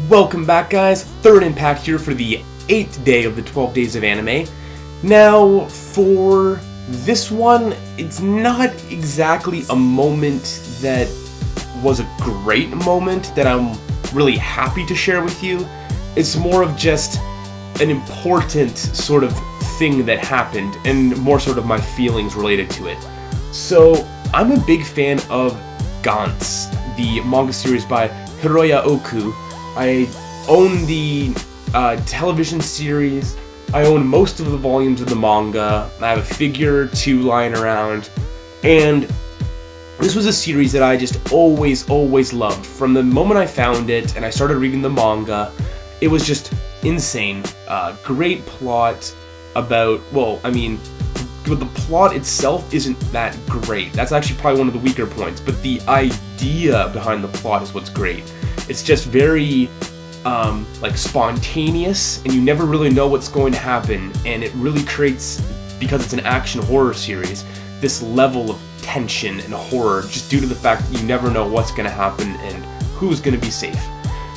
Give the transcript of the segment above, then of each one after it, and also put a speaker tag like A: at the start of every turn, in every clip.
A: Welcome back, guys. Third Impact here for the 8th day of the 12 days of anime. Now, for this one, it's not exactly a moment that was a great moment that I'm really happy to share with you. It's more of just an important sort of thing that happened, and more sort of my feelings related to it. So, I'm a big fan of Gantz, the manga series by Hiroya Oku. I own the television series, I own most of the volumes of the manga, I have a figure or two lying around, and this was a series that I just always loved. From the moment I found it and I started reading the manga, it was just insane. Great plot about, well, I mean, the plot itself isn't that great. That's actually probably one of the weaker points, but the idea behind the plot is what's great. It's just very, like, spontaneous, and you never really know what's going to happen, and it really creates, because it's an action horror series, this level of tension and horror, just due to the fact that you never know what's going to happen and who's going to be safe.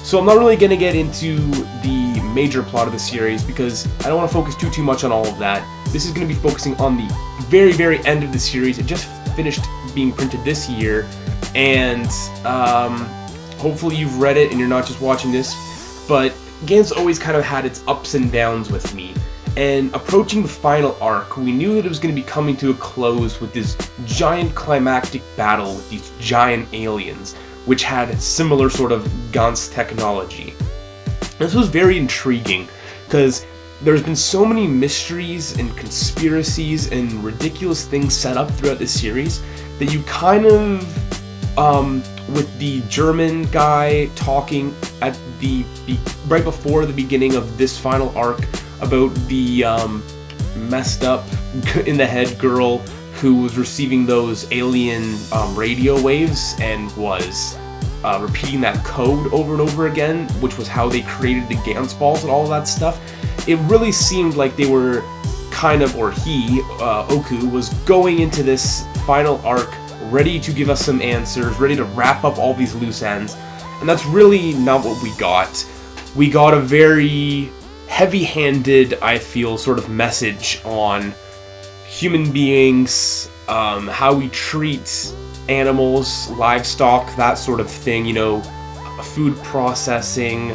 A: So I'm not really going to get into the major plot of the series, because I don't want to focus too much on all of that. This is going to be focusing on the very end of the series. It just finished being printed this year, and, hopefully you've read it and you're not just watching this, but Gantz always kind of had its ups and downs with me. And approaching the final arc, we knew that it was going to be coming to a close with this giant climactic battle with these giant aliens, which had similar sort of Gantz technology. This was very intriguing, because there's been so many mysteries and conspiracies and ridiculous things set up throughout this series that you kind of, with the German guy talking at right before the beginning of this final arc about the messed up in the head girl who was receiving those alien radio waves and was repeating that code over and over again, which was how they created the Gantz balls and all of that stuff. It really seemed like they were kind of, or he, Oku, was going into this final arc ready to give us some answers, ready to wrap up all these loose ends, and that's really not what we got. We got a very heavy-handed, I feel, sort of message on human beings, how we treat animals, livestock, that sort of thing, you know, food processing,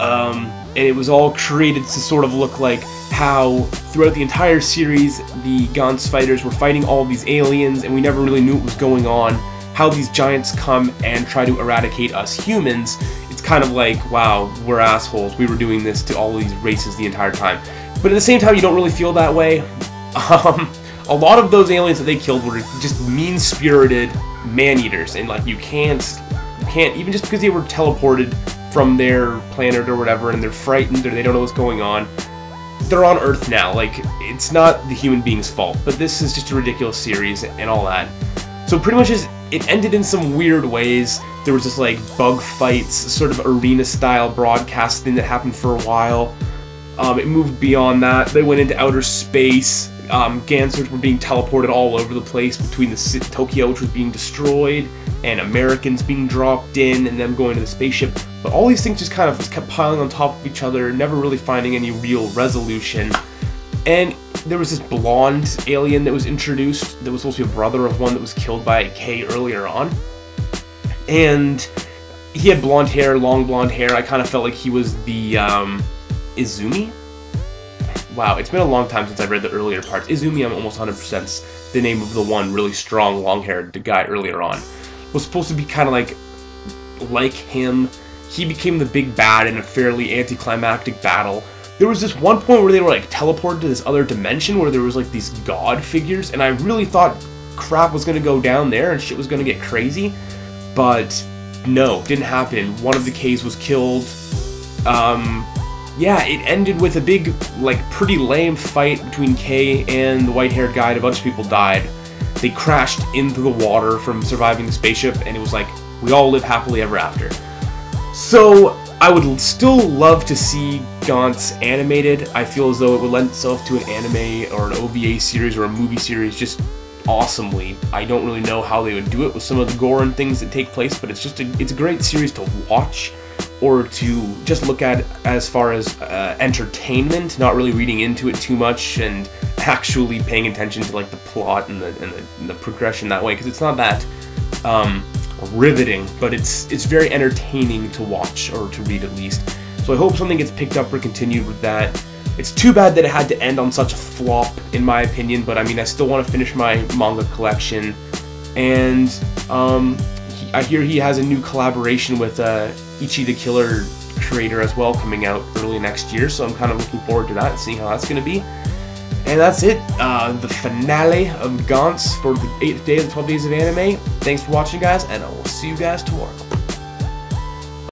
A: and it was all created to sort of look like how throughout the entire series the Gantz fighters were fighting all these aliens and we never really knew what was going on, how these giants come and try to eradicate us humans. It's kind of like, wow, we're assholes, we were doing this to all these races the entire time. But at the same time, you don't really feel that way. A lot of those aliens that they killed were just mean-spirited man-eaters, and like you can't, even just because they were teleported from their planet or whatever and they're frightened or they don't know what's going on, they're on Earth now. Like, it's not the human being's fault, but this is just a ridiculous series and all that. So pretty much it ended in some weird ways. There was this like bug fights, sort of arena style broadcasting that happened for a while. It moved beyond that. They went into outer space. Gantzers were being teleported all over the place between the city, Tokyo, which was being destroyed, and Americans being dropped in, and them going to the spaceship. But all these things just kind of kept piling on top of each other, never really finding any real resolution. And there was this blonde alien that was introduced that was supposed to be a brother of one that was killed by a K earlier on. And he had blonde hair, long blonde hair. I kind of felt like he was the Izumi? Wow, it's been a long time since I read the earlier parts. Izumi, I'm almost 100% the name of the one really strong, long-haired guy earlier on. Was supposed to be kind of like him. He became the big bad in a fairly anticlimactic battle. There was this one point where they were like teleported to this other dimension where there was like these god figures, and I really thought crap was gonna go down there and shit was gonna get crazy, but no, didn't happen. One of the Ks was killed. Yeah, it ended with a big, like, pretty lame fight between K and the white-haired guy, and a bunch of people died. They crashed into the water from surviving the spaceship, and it was like, we all live happily ever after. So, I would still love to see Gantz animated. I feel as though it would lend itself to an anime or an OVA series or a movie series just awesomely. I don't really know how they would do it with some of the gore and things that take place, but it's a great series to watch. or to just look at as far as entertainment, not really reading into it too much and actually paying attention to like the plot and the progression that way, because it's not that riveting, but it's very entertaining to watch, or to read at least. So I hope something gets picked up or continued with that. It's too bad that it had to end on such a flop, in my opinion, but I mean, I still want to finish my manga collection. And I hear he has a new collaboration with Ichi the Killer creator as well coming out early next year, so I'm kind of looking forward to that and seeing how that's going to be. And that's it, the finale of Gantz for the 8th day of the 12 days of anime. Thanks for watching, guys, and I will see you guys tomorrow.